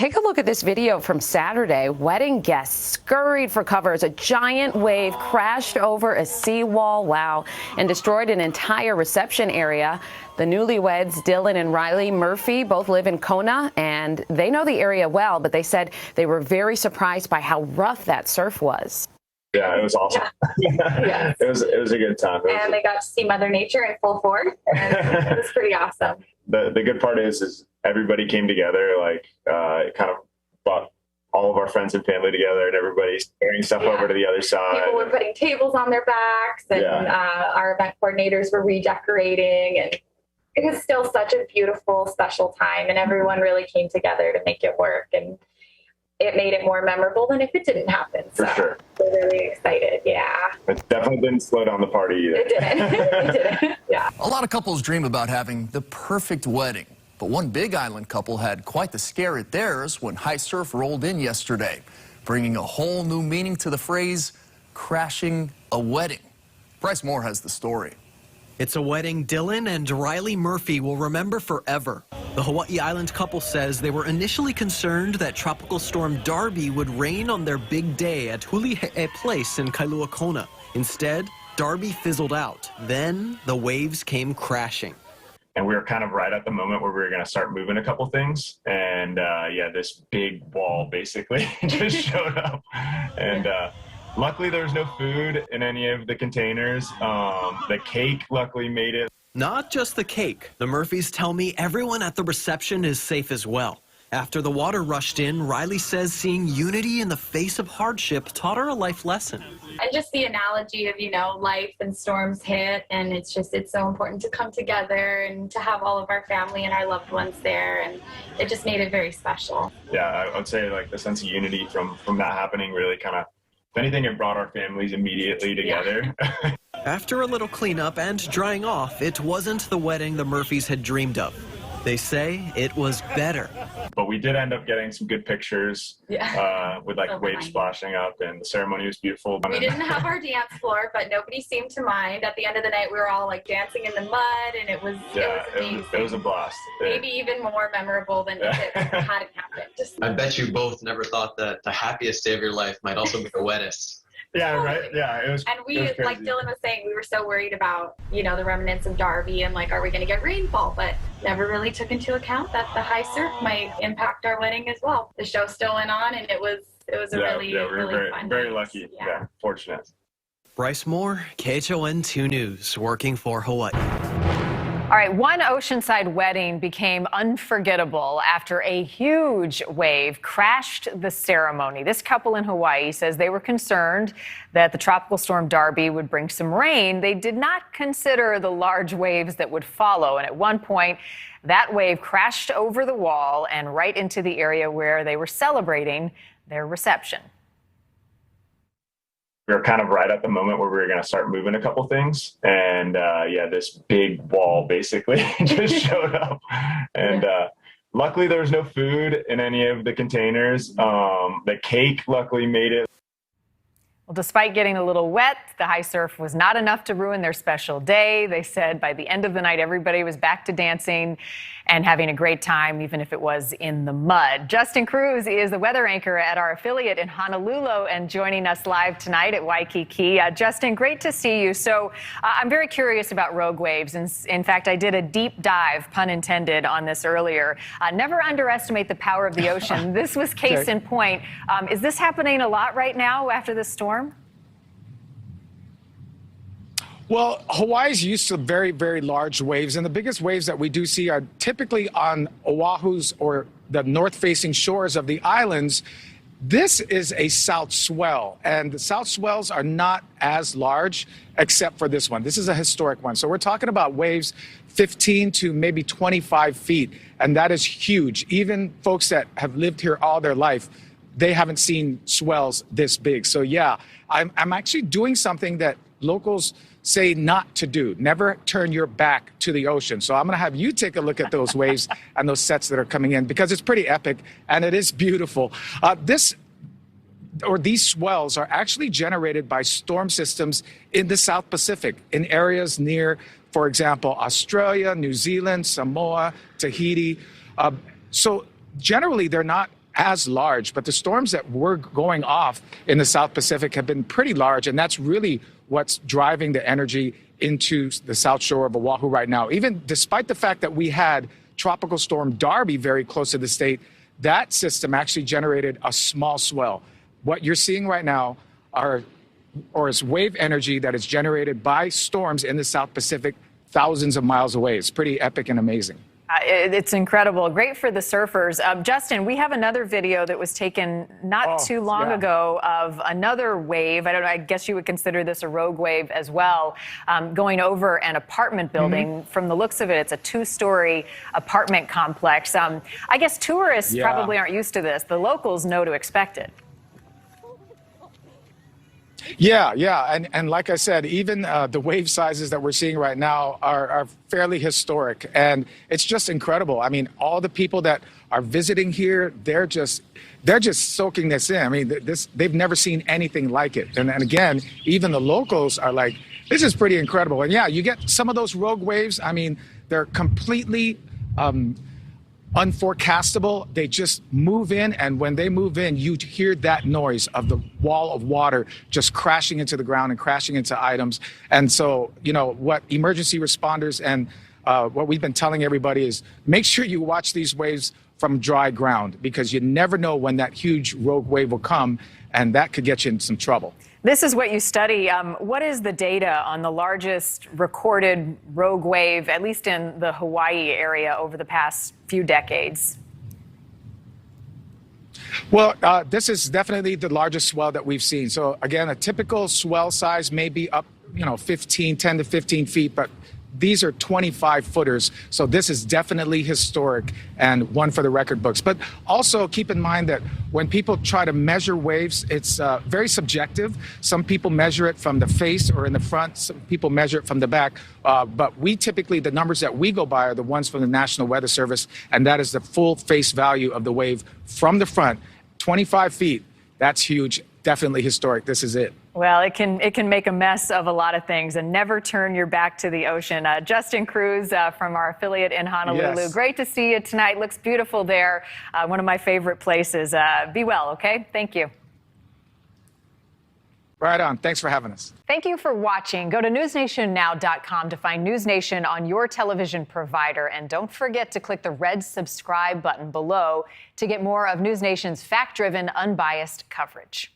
Take a look at this video from Saturday. Wedding guests scurried for cover as a giant wave crashed over a seawall, and destroyed an entire reception area. The newlyweds, Dylan and Riley Murphy, both live in Kona, and they know the area well, but they said they were very surprised by how rough that surf was. Yeah, it was awesome. Yes. It was a good time. And they got to see Mother Nature in full force. And it was pretty awesome. The good part is everybody came together. Like it kind of brought all of our friends and family together, and everybody's carrying stuff over to the other side. People were putting tables on their backs, and our event coordinators were redecorating, and it was still such a beautiful, special time, and everyone really came together to make it work, and it made it more memorable than if it didn't happen. For sure. We're really excited, It definitely didn't slow down the party either. It didn't. It didn't, yeah. A lot of couples dream about having the perfect wedding. But one Big Island couple had quite the scare at theirs when high surf rolled in yesterday, bringing a whole new meaning to the phrase, crashing a wedding. Bryce Moore has the story. It's a wedding Dylan and Riley Murphy will remember forever. The Hawaii Island couple says they were initially concerned that Tropical Storm Darby would rain on their big day at Hulihe'e Place in Kailua Kona. Instead, Darby fizzled out. Then the waves came crashing. And we were kind of right at the moment where we were going to start moving a couple things. And this big wall basically just showed up. And luckily, there was no food in any of the containers. The cake luckily made it. Not just the cake. The Murphys tell me everyone at the reception is safe as well. After the water rushed in, Riley says seeing unity in the face of hardship taught her a life lesson. And just the analogy of, life and storms hit, and it's so important to come together and to have all of our family and our loved ones there, and it just made it very special. Yeah, I would say like the sense of unity from that happening really kind of, if anything, it brought our families immediately together. Yeah. After a little cleanup and drying off, it wasn't the wedding the Murphys had dreamed of. They say it was better. But we did end up getting some good pictures with waves splashing up, and the ceremony was beautiful. We didn't have our dance floor, but nobody seemed to mind. At the end of the night, we were all dancing in the mud, and it was amazing. It was a blast. Maybe even more memorable than if it hadn't happened. I bet you both never thought that the happiest day of your life might also be the wettest. Yeah, right? Yeah, it was. And we, it was crazy. like Dylan was saying, we were so worried about, the remnants of Darby and are we going to get rainfall? But never really took into account that the high surf might impact our wedding as well. The show still went on, and it was a really fun very night. lucky. Yeah, fortunate. Bryce Moore, KHON 2 News, working for Hawaii. All right, one oceanside wedding became unforgettable after a huge wave crashed the ceremony. This couple in Hawaii says they were concerned that the Tropical Storm Darby would bring some rain. They did not consider the large waves that would follow. And at one point, that wave crashed over the wall and right into the area where they were celebrating their reception. We were kind of right at the moment where we were going to start moving a couple things, and this big wall basically just showed up. And luckily, there was no food in any of the containers. The cake luckily made it. Well, despite getting a little wet, the high surf was not enough to ruin their special day. They said by the end of the night, everybody was back to dancing and having a great time, even if it was in the mud. Justin Cruz is the weather anchor at our affiliate in Honolulu and joining us live tonight at Waikiki. Justin, great to see you. So I'm very curious about rogue waves. And in fact, I did a deep dive, pun intended, on this earlier. Never underestimate the power of the ocean. This was case in point. Is this happening a lot right now after the storm? Well, Hawaii's used to very, very large waves, and the biggest waves that we do see are typically on Oahu's or the north-facing shores of the islands. This is a south swell, and the south swells are not as large except for this one. This is a historic one. So we're talking about waves 15 to maybe 25 feet, and that is huge. Even folks that have lived here all their life, they haven't seen swells this big. So yeah, I'm actually doing something that locals say not to do. Never turn your back to the ocean. So I'm going to have you take a look at those waves and those sets that are coming in, because it's pretty epic and it is beautiful. These swells are actually generated by storm systems in the South Pacific, in areas near, for example, Australia, New Zealand, Samoa, Tahiti. So generally, they're not as large, but the storms that were going off in the South Pacific have been pretty large, and that's really what's driving the energy into the South Shore of Oahu right now. Even despite the fact that we had Tropical Storm Darby very close to the state, that system actually generated a small swell. What you're seeing right now is wave energy that is generated by storms in the South Pacific thousands of miles away. It's pretty epic and amazing. It's incredible. Great for the surfers. Justin, we have another video that was taken not too long ago of another wave. I don't know, I guess you would consider this a rogue wave as well, going over an apartment building. From the looks of it, it's a 2-story apartment complex. I guess tourists probably aren't used to this. The locals know to expect it. Yeah. And like I said, even the wave sizes that we're seeing right now are fairly historic. And it's just incredible. I mean, all the people that are visiting here, they're just soaking this in. I mean, they've never seen anything like it. And again, even the locals are like, this is pretty incredible. And yeah, you get some of those rogue waves. I mean, they're completely unforecastable. They just move in, and when they move in, you hear that noise of the wall of water just crashing into the ground and crashing into items. And so, you know, what emergency responders and what we've been telling everybody is make sure you watch these waves from dry ground, because you never know when that huge rogue wave will come, and that could get you in some trouble. This is what you study. What is the data on the largest recorded rogue wave, at least in the Hawaii area, over the past few decades? Well, this is definitely the largest swell that we've seen. So again, a typical swell size may be up, 10 to 15 feet, but these are 25-footers. So this is definitely historic and one for the record books. But also keep in mind that when people try to measure waves, it's very subjective. Some people measure it from the face or in the front. Some people measure it from the back. But we typically, the numbers that we go by are the ones from the National Weather Service, and that is the full face value of the wave from the front. 25 feet, that's huge. Definitely historic. This is it. Well, it can make a mess of a lot of things, and never turn your back to the ocean. Justin Cruz from our affiliate in Honolulu. Yes. Great to see you tonight. Looks beautiful there. One of my favorite places. Be well, okay? Thank you. Right on. Thanks for having us. Thank you for watching. Go to newsnationnow.com to find News Nation on your television provider. And don't forget to click the red subscribe button below to get more of News Nation's fact-driven, unbiased coverage.